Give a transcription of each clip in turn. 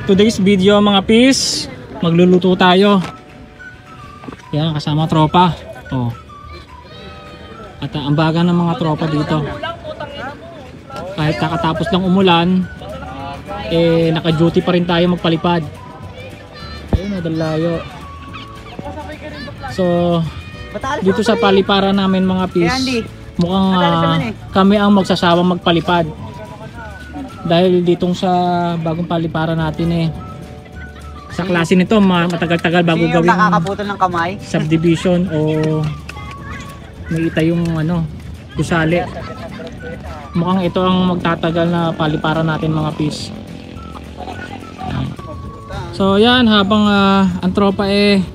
Today's video mga pis, magluluto tayo. Yan, kasama tropa. Oh. At ang baga ng mga tropa dito. Kahit kakatapos lang umulan, eh naka-duty pa rin tayo magpalipad. Ayun, nadalayo. So, dito sa paliparan namin mga pis, mukhang kami ang magsasawang magpalipad. Dahil ditong sa bagong paliparan natin eh, sa klase nito matagal-tagal bago gawin nakakaputol ng kamay subdivision o nakita yung gusali. Mukhang ito ang magtatagal na paliparan natin mga pis. So yan, habang ang tropa eh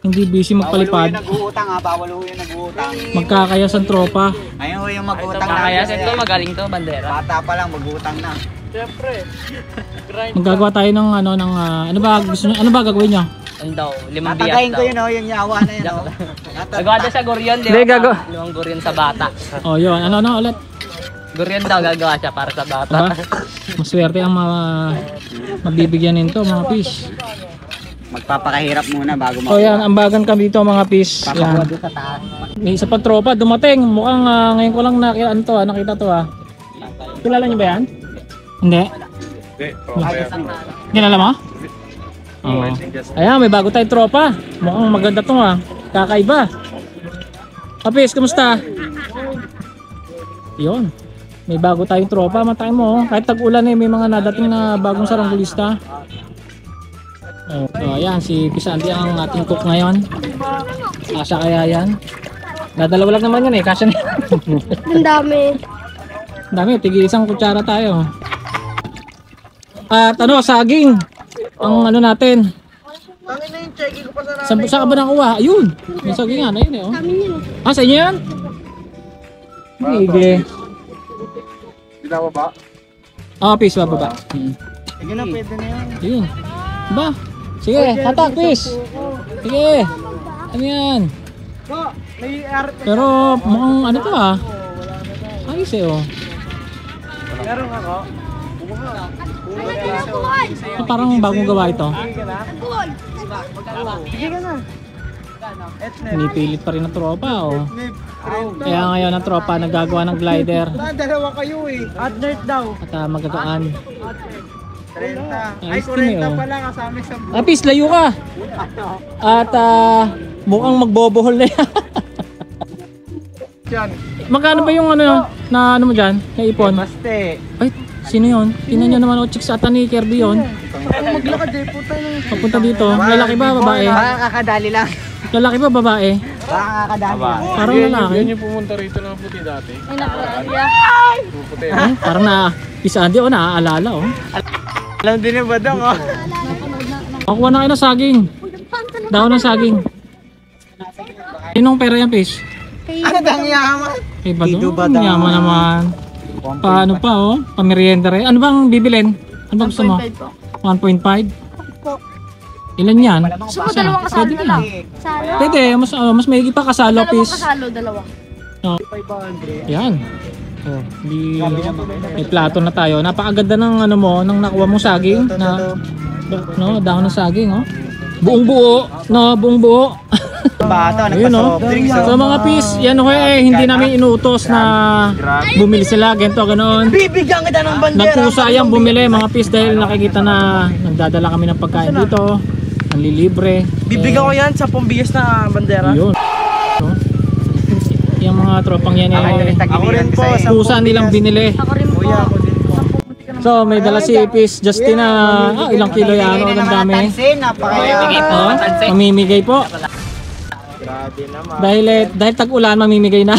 hindi busy magpalipad, bawal ho yung nag-uutang. magkakayas ang tropa. Ayun ho yung mag-uutang. Kakayas ito, magaling to, bandera. Bata pa lang mag-uutang na. Siyempre. Magagawa tayo ng ano ba gusto niyo? Ano ba gagawin niyo? Ano daw, 5 biyas Tatagayin daw. ko yun yung yawa na yun Nagawa daw siya guryon, di Hindi, ba? 5 guryon sa bata. Oh, yun. Ano ulit? Guryon daw gagawa siya para sa bata. Aba, maswerte ang mabibigyan nito mga pis. Magpapakahirap muna bago So yan, ambagan kami dito mga pis. Yan. sa taas. May isa pang tropa dumating. Mukhang ngayon ko lang nakita to. Kilala niyo ba yan? Hindi. Kilala mo? Oo. Ayan, may bago tayong tropa. Mukhang maganda to kakaiba. Kapis, kumusta? Yun. May bago tayong tropa. Matayin mo. Kahit tag-ulan may mga nadating na bagong saranggulista. So ayan, si Pisanti ang ating cook ngayon. Kasya kaya yan? Dadalawa lang naman yan eh, kasya niya. Ang dami. Ang dami, tigi isang kutsara tayo. At saging. Ang natin. Saan ka ba nakuha? Ayun, may sagingan. Ayun eh. Oh. Sa inyo yan? Sige. Binawa ba? Pis, bababa. Sige na, pwede na yan. Ayun. Ba? Sige, hatak, Pis. Sige. Ano yan? Pero mukhang to ayos eh Meron ako. Parang bagong gawa ito. Sige ka na. Pinipilit pa rin ng tropa Kaya ngayon ang tropa nagagawa ng glider. Dalawa kayo eh. At nerd daw. At magagaan. 30. Ay, 40 pala kasama sa Pis, layo ka. At mukhang magbobohol na yan. Magkano ba yung na mo dyan? Na ipon? Baste. Ay, sino yun? Tingnan nyo naman chicks ata ni Kirby yun. Maglakad eh, puta na. Papunta dito. Lalaki ba, babae? Baka kakadali lang. Lalaki ba, babae? Baka kakadali lang. Parang lalaki. Yan yung pumunta rito ng puti dati. Ay, nakuha. Puputi. Parang Pisanti naaalala Alam din yung badang Pakuha na kayo ng saging. Daon ng saging. Sinong pera yan, Pis? Ano dang yaman? Kay Badong. Yaman naman. Paano pa pamerienda rin. Ano bang bibilin? Ano bang gusto mo? 1.5? Ilan yan? Gusto mo dalawang kasalo na lang? Salo? Pwede, mas maigi pa kasalo, Dalawang Pis. kasalo, dalawa. Yan. May plato na tayo. Napakaganda ng ng nakuha mong saging na dahon ng saging buong buo, buong buo. Bata, nagpa-soft drinks. So mga Pis, yan hindi namin inuutos na bumili sila ganito ganoon. Bibigyan kita ng bandera. Nagkusayang bumili mga Pis dahil nakikita na nagdadala kami ng pagkain dito. Nanlilibre. Bibigyan ko yan sa pambigas na bandera. Yun. Yung mga tropang yan Ako rin po. kusa nilang binili. Ako rin po. So may dala si Pis Justin na ilang kilo yan ang dami. Mamimigay po. Dahil tag-ulan mamimigay na.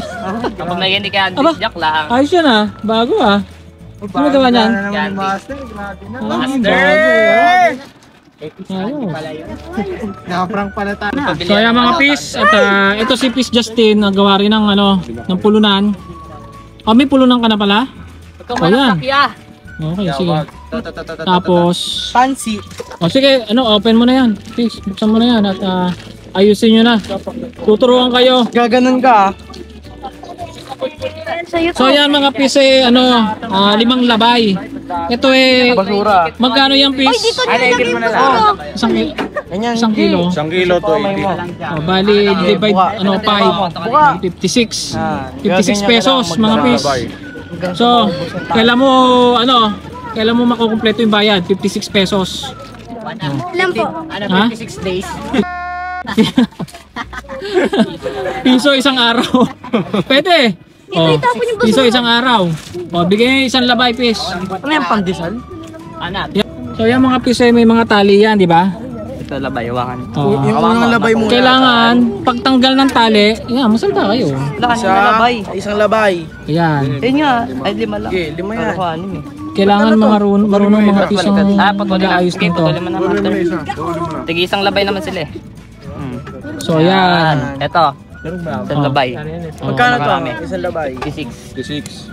Kapag hindi ka jack lang. Ayos yan bago Ano gawa niyan? Master. Nakaprank pala tayo. So yan mga Pis at ito si Pis Justin nagawa rin ng pulunan. May pulunan ka na pala? Yan. Okay, sige. Tapos Fancy. sige, open mo na yan. Pis, buksan mo na yan at ayusin nyo na. Tuturuan kayo. Gaganon ka Sa'yo to. So yan mga Pis 5 labay. Ito eh, Basura. magkano yung Uy, piece? dito nilagay mo sa Isang kilo. Isang kilo to, 80. Oh, bali, divide, ano, 5. 56. 56 pesos, mga piece. So, kailan mo makukumpleto yung bayad? 56 pesos. Ilan po? Ha? 56 days. Piso isang araw. Pwede. Oh, Ipitapon yung basura. piso isang araw. Oh, bigay isang labay piece. Ano yung pandesal? Anak. So, yung mga piso may mga tali yan, di ba? Ito labay, hawakan. Oh. Yung unang labay mo. Kailangan, pagtanggal ng tali, yan, masalta kayo. Isang labay. Yan. Yun nga, ay 5 lang. Okay, 5 yan. Kailangan marunong mga pisong mag-aayos nito. Patuloy mo na master. Tig isang labay naman sila eh. So, yan. Ito. Isang labay. Magkano to? Marami. Isang labay. 56.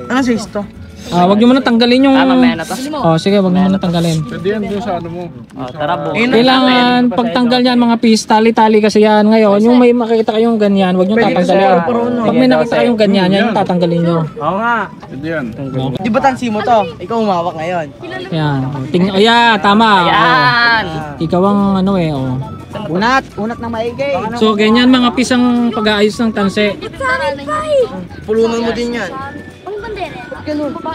Ano size to? Wag niyo muna tanggalin yung... Ah, mamaya na to. Oh, sige, wag niyo muna tanggalin. Pwede yan doon sa ano mo. Oh, tara po. Kailangan pagtanggal yan mga piece, tali-tali kasi yan. Ngayon, yung may makikita kayong ganyan, wag niyo tatanggalin. Pag may nakita kayong ganyan, yan yung tatanggalin niyo. Oo nga. Pwede yan. Di ba tansi mo to? Ikaw umawak ngayon. Yan. Ayan, tama. Yan! Oh. Ikaw ang ano eh, oh. Unat na maigay. So, ganyan mga piece ang pag-aayos ng tanse. Pulunan mo din yan. Ang bandera.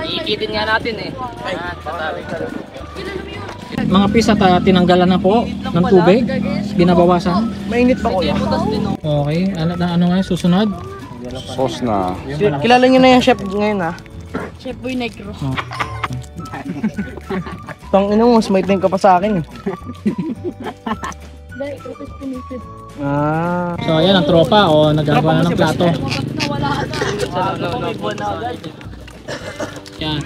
Iikitin nga natin eh. Mga piece at tinanggalan na po ng tubig. Binabawasan. Mainit pa kuya. Okay, ano nga yung susunod? Sauce na. Kilala niyo na yung chef ngayon ha? Chef Boy Negro. Tang ina mo, smite ka pa sa akin. Ah. So, ayan ang tropa, oh, nagagawa na ng plato. Yan.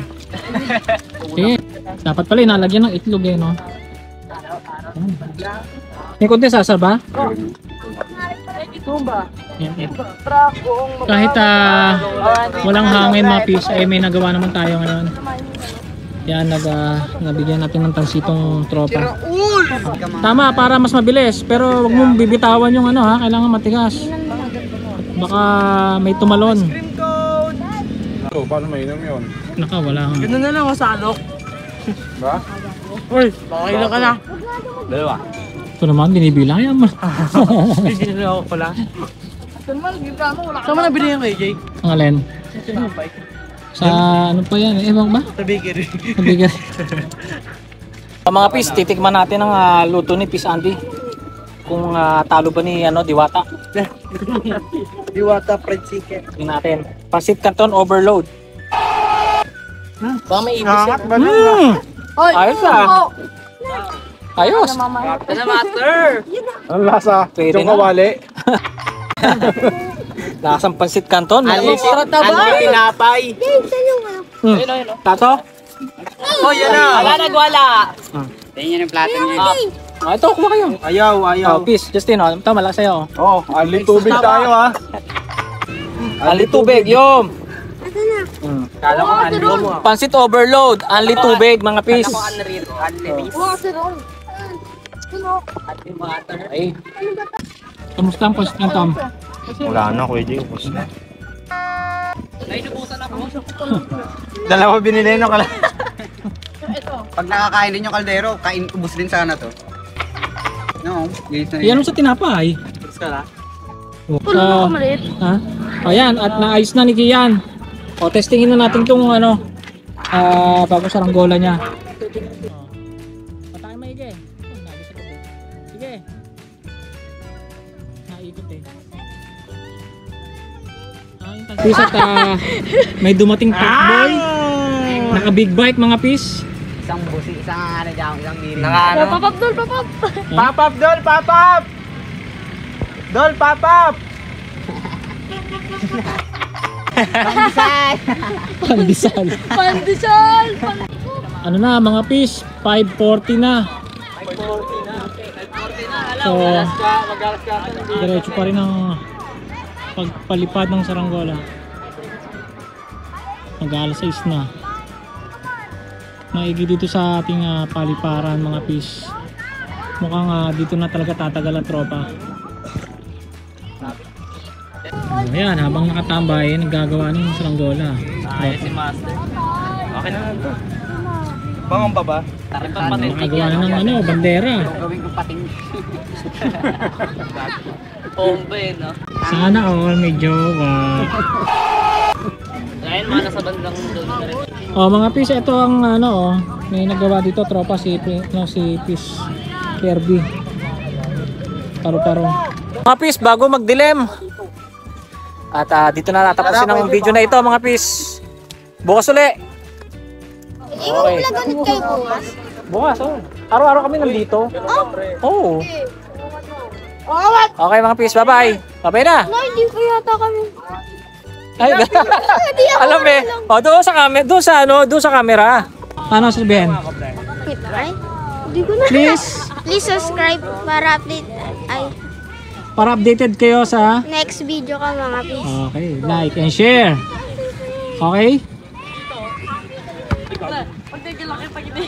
Sige. Dapat pala inalagyan ng itlog eh, no? May konti sasar ba? Yan. Kahit walang hangin mga piece, ay may nagawa naman tayo ngayon. Yan, nabigyan natin ng tansitong tropa. Tama, para mas mabilis. Pero wag mong bibitawan yung ano ha, kailangan matigas. Baka may tumalon. So, paano mainom yun? Naka, wala nga. Ganun na lang masalok. Ba? Uy, baka ilan ka na. Dalawa. Ito naman, binibilang yan. Hindi ako pala. Saan mo nabili yung kay Jake? Ang alin? Sa ano pa yan? Ewan ba? Sa bakery. Nabigat. Mga pis, titikman natin ang luto ni Pis Andy. Kung talo ba ni Diwata. Diwata fried chicken. Tingnan natin. Pasit Canton overload. Baka may ibis yan. Ayos Ayos. Ito na master! Ang lasa? Pwede Yung na. kawali? Lasang Pasit Canton. Pinapay. Tato? Oh, yan na. Wala nagwala! Tingnan yung plato niya. Ito, kuha kayo. Ayaw. Oh, Pis, Justin, ito malaki sa'yo. Oh, ali tubig tayo ha. Anli tubig, yum. Kala ko ano mo. Pansit overload, anli tubig, mga Pis. Ay. Kamusta ang Pasit Canton? Wala na, Kuya Jay. Dalawa binili no kala. Pag nakakain din yung kaldero, ubos din sana to. No, Yan sa tinapay. Pulo na maliit. Ha? Ayan, at naayos na ni Kian. O, testingin na natin itong ano, bago sa ranggola niya. Patay maigi. Sige. Naikot eh. Pis at may dumating takboy. Naka big bike mga pis. Isang busi, isang ano dyan, isang diri. Papap, dol, papap. Papap, dol, papap! Dol, papap! Pandesal. Pandesal. Ano na mga pis, 5:40 na. So, diretso pa rin ang pagpalipad ng saranggola. Mag-alas 6 na. Maigi dito sa ating paliparan mga pis. Mukhang dito na talaga tatagal ang tropa. Ayan, habang nakatambay, naggagawa ng saranggola. Ayos si master. Okay Akin na lang to. Bangang pa ba? Nakagawa na ng ano, bandera. Gawin ko pating. Pombe, no? Sana all may jowa. Ngayon, mga nasa bandang doon na rin. Oh, mga pis, ito ang ano, oh, may nagawa dito tropa si si Pis Kirby. Paro-paro. Mga pis, bago magdilim. At dito na natapusin ang video na ito, mga pis. Bukas uli. Okay. Ulit kayo bukas. Bukas, oh. Araw-araw kami nandito. Oh. Okay, mga pis, bye-bye. Bye-bye na. No, hindi ko yata kami. Ay, alam eh. Oh, doon sa camera, doon sa camera. Ano sabihin? Ay, hindi ko na. Please, Please subscribe para update. Ay, para updated kayo sa next video ka mga please. okay, like and share. Okay? Pagtigil lang kita.